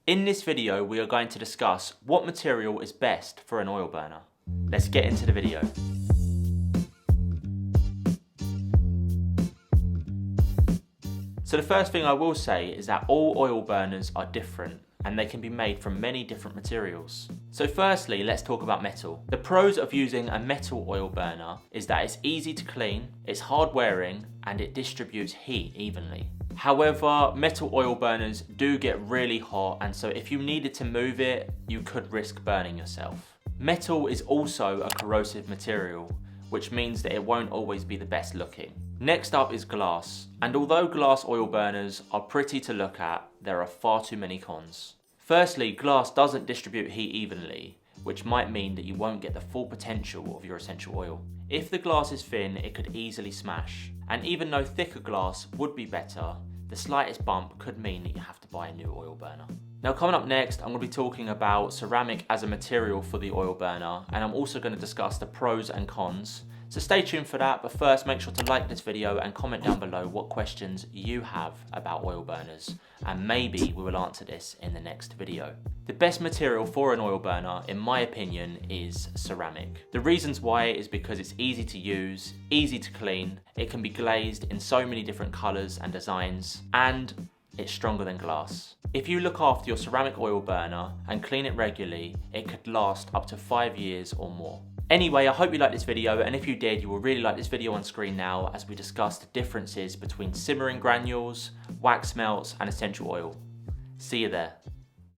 In this video, we are going to discuss what material is best for an oil burner. Let's get into the video. So the first thing I will say is that all oil burners are different and they can be made from many different materials. So firstly, let's talk about metal. The pros of using a metal oil burner is that it's easy to clean, it's hard wearing, and it distributes heat evenly. However, metal oil burners do get really hot, and so if you needed to move it, you could risk burning yourself. Metal is also a corrosive material, which means that it won't always be the best looking. Next up is glass, and although glass oil burners are pretty to look at, there are far too many cons. Firstly, glass doesn't distribute heat evenly, which might mean that you won't get the full potential of your essential oil. If the glass is thin, it could easily smash, and even though thicker glass would be better, the slightest bump could mean that you have to buy a new oil burner. Now coming up next, I'm going to be talking about ceramic as a material for the oil burner, and I'm also going to discuss the pros and cons. So stay tuned for that, but first make sure to like this video and comment down below what questions you have about oil burners, and maybe we will answer this in the next video. The best material for an oil burner, in my opinion, is ceramic. The reasons why is because it's easy to use, easy to clean, it can be glazed in so many different colours and designs, and it's stronger than glass. If you look after your ceramic oil burner and clean it regularly, it could last up to 5 years or more. Anyway, I hope you liked this video, and if you did, you will really like this video on screen now as we discuss the differences between simmering granules, wax melts, and essential oil. See you there.